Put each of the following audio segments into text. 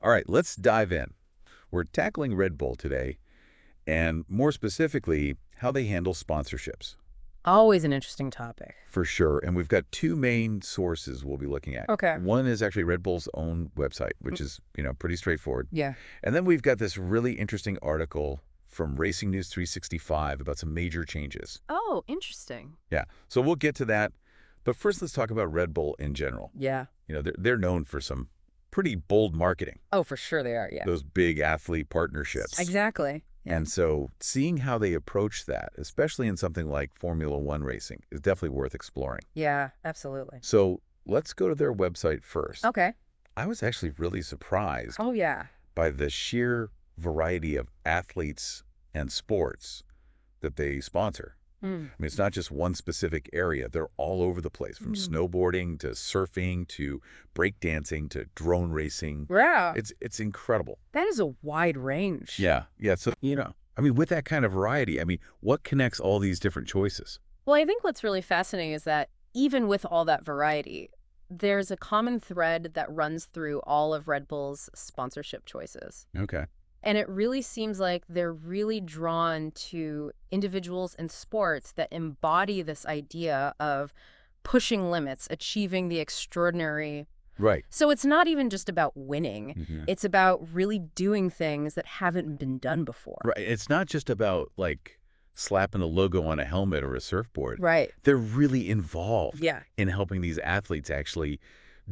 All right, let's dive in. We're tackling Red Bull today, and more specifically, how they handle sponsorships. Always an interesting topic. For sure, and we've got two main sources we'll be looking at. Okay. One is actually Red Bull's own website, which is, pretty straightforward. Yeah. And then we've got this really interesting article from Racing News 365 about some major changes. Oh, interesting. Yeah, so we'll get to that. But first, let's talk about Red Bull in general. Yeah. They're known for some pretty bold marketing. Oh, for sure they are, yeah. Those big athlete partnerships. Exactly. Yeah. And so seeing how they approach that, especially in something like Formula One racing, is definitely worth exploring. Yeah, absolutely. So let's go to their website first. Okay. I was actually really surprised Oh, yeah. by the sheer variety of athletes and sports that they sponsor. I mean, it's not just one specific area. They're all over the place, from snowboarding to surfing to breakdancing to drone racing. Wow. It's incredible. That is a wide range. Yeah. So, with that kind of variety, what connects all these different choices? Well, I think what's really fascinating is that even with all that variety, there's a common thread that runs through all of Red Bull's sponsorship choices. Okay. And it really seems like they're really drawn to individuals in sports that embody this idea of pushing limits, achieving the extraordinary. Right. So it's not even just about winning. It's about really doing things that haven't been done before. Right. It's not just about, slapping a logo on a helmet or a surfboard. Right. They're really involved Yeah. in helping these athletes actually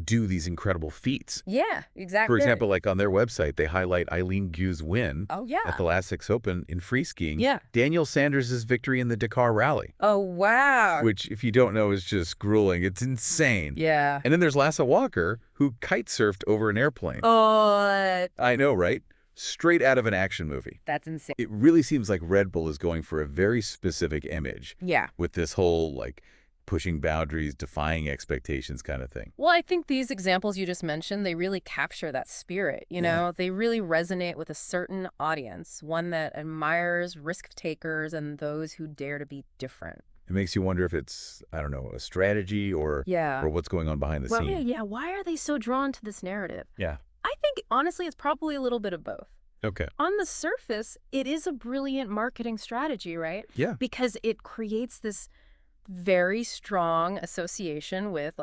do these incredible feats. Yeah, exactly. For example, on their website, they highlight Eileen Gu's win Oh, yeah. at the last Six Open in free skiing. Yeah. Daniel Sanders' victory in the Dakar Rally, Oh, wow. which, if you don't know, is just grueling. It's insane. Yeah. And then there's Lasse Walker, who kite surfed over an airplane. Oh, I know, right? Straight out of an action movie. that's insane. It really seems like Red Bull is going for a very specific image Yeah. with this whole, pushing boundaries, defying expectations kind of thing. Well, I think these examples you just mentioned, they really capture that spirit, you know? They really resonate with a certain audience, one that admires risk takers and those who dare to be different. It makes you wonder if it's, I don't know, a strategy or what's going on behind the Well, scene. yeah, why are they so drawn to this narrative? Yeah. I think, honestly, it's probably a little bit of both. Okay. On the surface, it is a brilliant marketing strategy, right? Yeah. Because it creates this very strong association with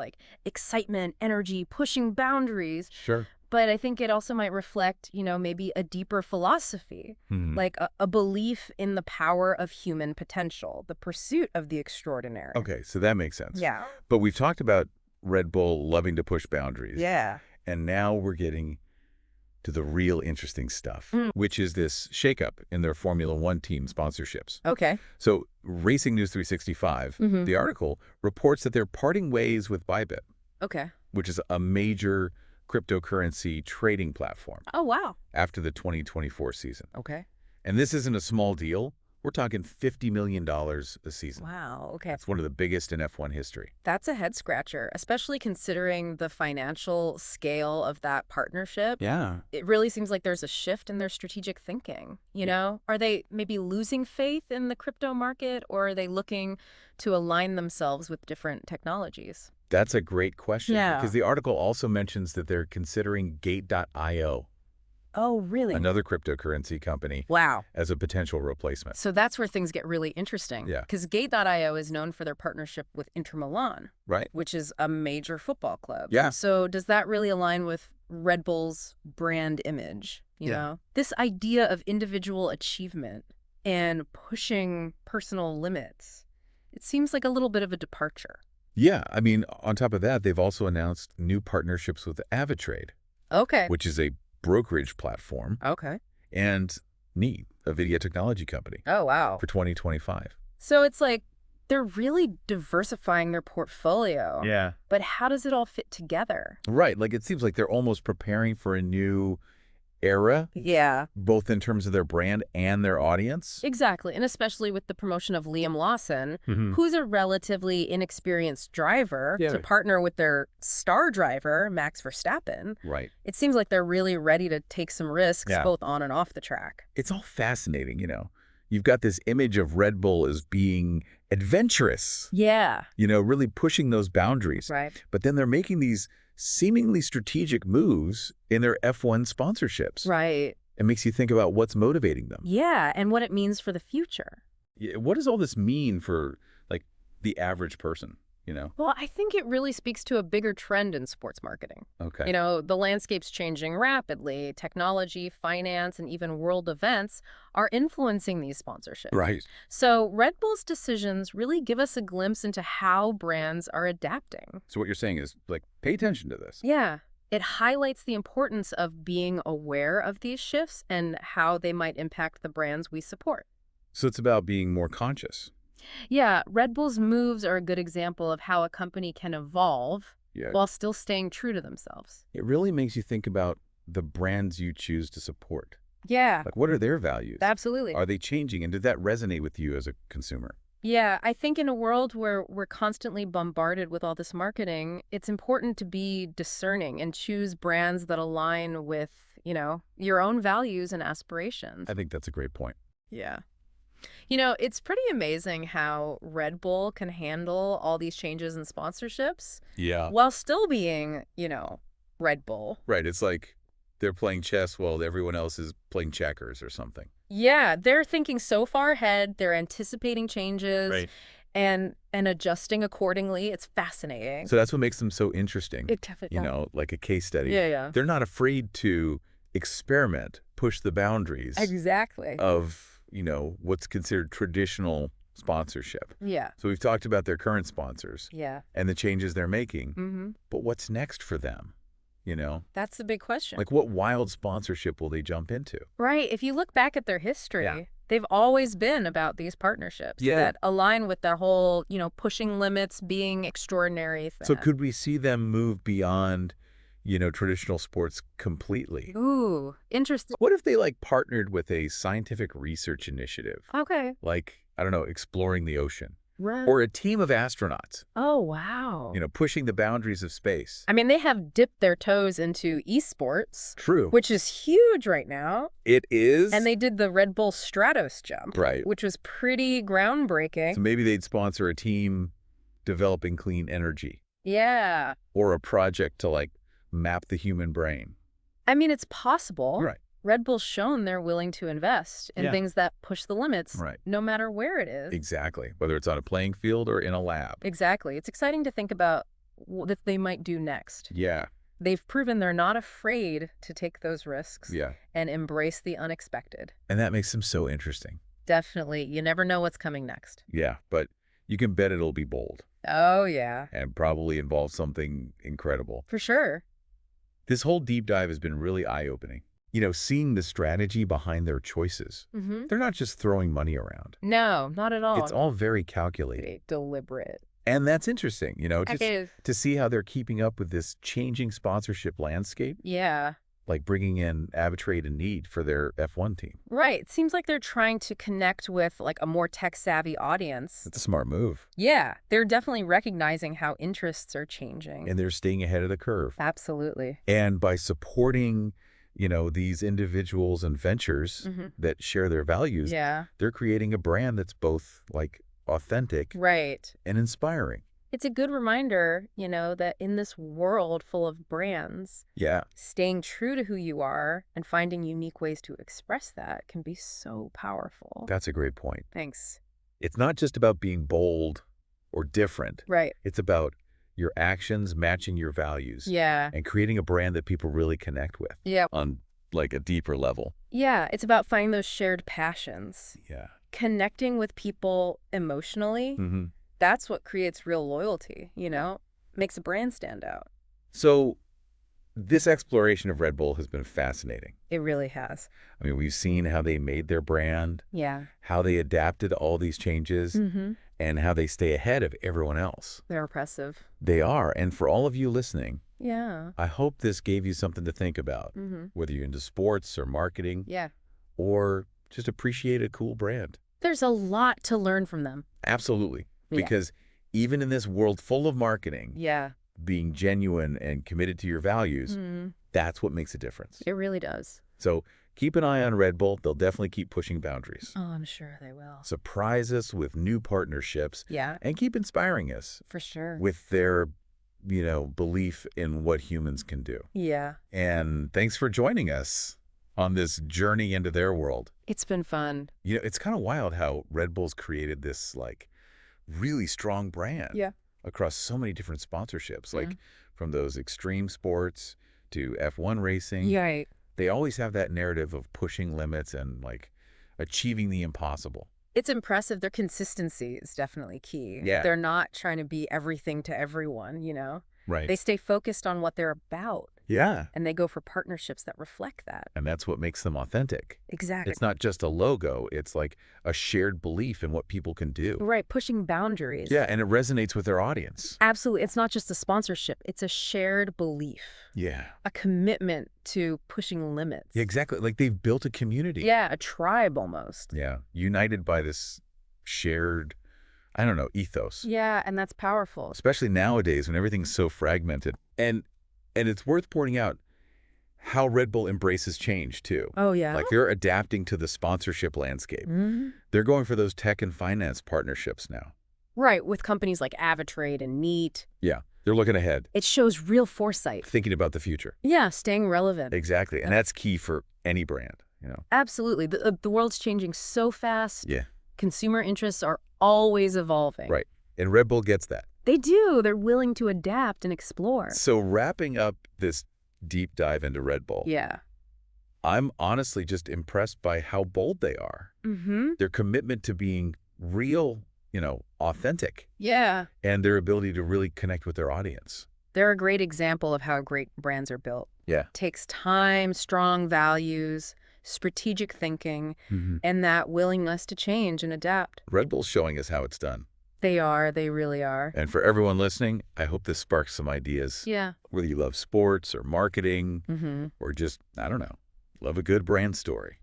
excitement, energy, pushing boundaries. Sure. But I think it also might reflect, maybe a deeper philosophy, like a belief in the power of human potential, the pursuit of the extraordinary. Okay, so that makes sense. Yeah. But we've talked about Red Bull loving to push boundaries. Yeah. And now we're getting to the real interesting stuff, which is this shakeup in their Formula One team sponsorships. Okay. So Racing News 365, the article, reports that they're parting ways with Bybit, Okay. which is a major cryptocurrency trading platform, Oh, wow. after the 2024 season. Okay. And this isn't a small deal. We're talking $50 million a season. Wow. Okay. That's one of the biggest in F1 history. That's a head scratcher, especially considering the financial scale of that partnership. Yeah. It really seems like there's a shift in their strategic thinking, you know? Are they maybe losing faith in the crypto market, or are they looking to align themselves with different technologies? That's a great question. Yeah. Because the article also mentions that they're considering Gate.io, Oh, really? another cryptocurrency company, Wow. as a potential replacement. So that's where things get really interesting. Yeah. Because Gate.io is known for their partnership with Inter Milan, Right? which is a major football club. Yeah. So does that really align with Red Bull's brand image? You Yeah. know, this idea of individual achievement and pushing personal limits, it seems like a little bit of a departure. Yeah. On top of that, they've also announced new partnerships with Avitrade, Okay. which is a brokerage platform, Okay. and Neat, a video technology company, Oh, wow. for 2025. So it's like they're really diversifying their portfolio. Yeah. But how does it all fit together? Right. It seems like they're almost preparing for a new era, Yeah. both in terms of their brand and their audience. Exactly, and especially with the promotion of Liam Lawson, Mhm. who's a relatively inexperienced driver, Yeah. to partner with their star driver, Max Verstappen. Right. It seems like they're really ready to take some risks, Yeah. both on and off the track. It's all fascinating, You've got this image of Red Bull as being adventurous, Yeah, really pushing those boundaries. right. But then they're making these seemingly strategic moves in their F1 sponsorships. Right. It makes you think about what's motivating them. Yeah, and what it means for the future. Yeah, what does all this mean for, like, the average person, you know? Well, I think it really speaks to a bigger trend in sports marketing. Okay. You know, the landscape's changing rapidly. Technology, finance, and even world events are influencing these sponsorships. Right. So Red Bull's decisions really give us a glimpse into how brands are adapting. So what you're saying is, like, pay attention to this. Yeah. It highlights the importance of being aware of these shifts and how they might impact the brands we support. So it's about being more conscious. Yeah, Red Bull's moves are a good example of how a company can evolve Yeah. while still staying true to themselves. It really makes you think about the brands you choose to support. Yeah, Like, what are their values? absolutely. Are they changing? And did that resonate with you as a consumer? Yeah, I think in a world where we're constantly bombarded with all this marketing, it's important to be discerning and choose brands that align with, your own values and aspirations. I think that's a great point. Yeah. You know, it's pretty amazing how Red Bull can handle all these changes in sponsorships Yeah. while still being, Red Bull. Right. It's like they're playing chess while everyone else is playing checkers or something. Yeah, they're thinking so far ahead. They're anticipating changes Right. and adjusting accordingly. It's fascinating. So that's what makes them so interesting. It definitely, You know, like a case study. yeah. They're not afraid to experiment, push the boundaries Exactly. of, what's considered traditional sponsorship. Yeah. So we've talked about their current sponsors Yeah. and the changes they're making, Mm-hmm. but what's next for them? That's the big question. Like, what wild sponsorship will they jump into? Right. If you look back at their history, Yeah. they've always been about these partnerships Yeah. that align with that whole, pushing limits, being extraordinary thing. So could we see them move beyond, traditional sports completely? Ooh, interesting. What if they, like, partnered with a scientific research initiative? Okay. Like, I don't know, exploring the ocean. Right. Or a team of astronauts, Oh, wow. pushing the boundaries of space. I mean, they have dipped their toes into esports, True. which is huge right now. It is. And they did the Red Bull Stratos jump, Right. which was pretty groundbreaking. So maybe they'd sponsor a team developing clean energy Yeah. or a project to, like, map the human brain. I mean, it's possible. Right. Red Bull's shown they're willing to invest in Yeah. things that push the limits, Right. no matter where it is. Exactly. Whether it's on a playing field or in a lab. Exactly. It's exciting to think about what they might do next. Yeah. They've proven they're not afraid to take those risks Yeah. and embrace the unexpected. And that makes them so interesting. Definitely. You never know what's coming next. Yeah. But you can bet it'll be bold Oh, yeah. and probably involve something incredible. For sure. This whole deep dive has been really eye-opening. Seeing the strategy behind their choices. Mm-hmm. They're not just throwing money around. No, not at all. It's all very calculated. Deliberate. And that's interesting, It is. to see how they're keeping up with this changing sponsorship landscape, Yeah. like bringing in arbitrate and need for their F1 team. Right. It seems like they're trying to connect with like a more tech-savvy audience. That's a smart move. Yeah. They're definitely recognizing how interests are changing. And they're staying ahead of the curve. Absolutely. And by supporting, these individuals and ventures Mhm. that share their values, Yeah. they're creating a brand that's both, like, authentic Right. and inspiring. It's a good reminder, that in this world full of brands, Yeah. staying true to who you are and finding unique ways to express that can be so powerful. That's a great point. Thanks. It's not just about being bold or different. Right. It's about your actions matching your values Yeah. and creating a brand that people really connect with Yeah. on, like, a deeper level. Yeah. It's about finding those shared passions. Yeah. Connecting with people emotionally. Mm-hmm. That's what creates real loyalty, makes a brand stand out. So this exploration of Red Bull has been fascinating. It really has. I mean, we've seen how they made their brand, Yeah. how they adapted to all these changes, Mm-hmm. and how they stay ahead of everyone else. They're oppressive. They are. And for all of you listening, Yeah. I hope this gave you something to think about, Mm-hmm. whether you're into sports or marketing Yeah. or just appreciate a cool brand. There's a lot to learn from them. Absolutely. Yeah. Because even in this world full of marketing, Yeah. being genuine and committed to your values, Mm-hmm. that's what makes a difference. It really does. So keep an eye on Red Bull. They'll definitely keep pushing boundaries. Oh, I'm sure they will. Surprise us with new partnerships Yeah, and keep inspiring us for sure. with their belief in what humans can do. Yeah. And thanks for joining us on this journey into their world. It's been fun. It's kind of wild how Red Bull's created this really strong brand across so many different sponsorships, like from those extreme sports to F1 racing. Right. They always have that narrative of pushing limits and achieving the impossible. It's impressive. Their consistency is definitely key. Yeah. They're not trying to be everything to everyone, Right. They stay focused on what they're about. Yeah. And they go for partnerships that reflect that. And that's what makes them authentic. Exactly. It's not just a logo. It's like a shared belief in what people can do. Right, pushing boundaries. Yeah, and it resonates with their audience. Absolutely. It's not just a sponsorship. It's a shared belief. Yeah. A commitment to pushing limits. Yeah, exactly. Like they've built a community. Yeah, a tribe almost. Yeah, united by this shared, ethos. Yeah, and that's powerful. Especially nowadays when everything's so fragmented. And it's worth pointing out how Red Bull embraces change, too. Oh, yeah? Like they're adapting to the sponsorship landscape. Mm-hmm. They're going for those tech and finance partnerships now. Right, with companies like Avatrade and Neat. Yeah, they're looking ahead. It shows real foresight. Thinking about the future. Yeah, staying relevant. Exactly. And that's key for any brand, Absolutely. The world's changing so fast. Yeah. Consumer interests are always evolving. Right. And Red Bull gets that. They do. They're willing to adapt and explore. So wrapping up this deep dive into Red Bull, Yeah. I'm honestly just impressed by how bold they are. Mm-hmm. Their commitment to being real, authentic, Yeah. and their ability to really connect with their audience. They're a great example of how great brands are built. Yeah. Takes time, strong values, strategic thinking, and that willingness to change and adapt. Red Bull's showing us how it's done. They are. They really are. And for everyone listening, I hope this sparks some ideas. Yeah. Whether you love sports or marketing Mm-hmm. or just, love a good brand story.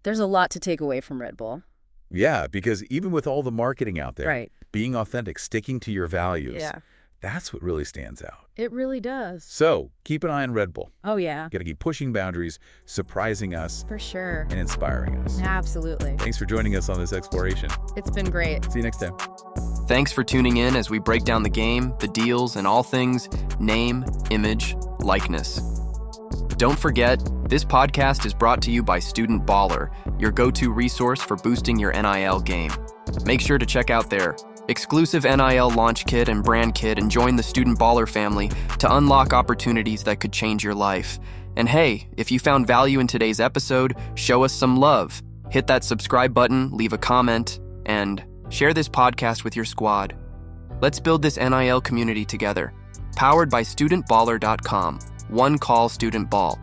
There's a lot to take away from Red Bull. Yeah, because even with all the marketing out there, Right. being authentic, sticking to your values, Yeah. that's what really stands out. It really does. So keep an eye on Red Bull. Oh, yeah. Got to keep pushing boundaries, surprising us, For sure. and inspiring us. Absolutely. Thanks for joining us on this exploration. It's been great. See you next time. Thanks for tuning in as we break down the game, the deals, and all things name, image, likeness. Don't forget, this podcast is brought to you by Student Baller, your go-to resource for boosting your NIL game. Make sure to check out their exclusive NIL launch kit and brand kit and join the Student Baller family to unlock opportunities that could change your life. And hey, if you found value in today's episode, show us some love. Hit that subscribe button, leave a comment, and share this podcast with your squad. Let's build this NIL community together. Powered by StudentBaller.com. One call Student Ball.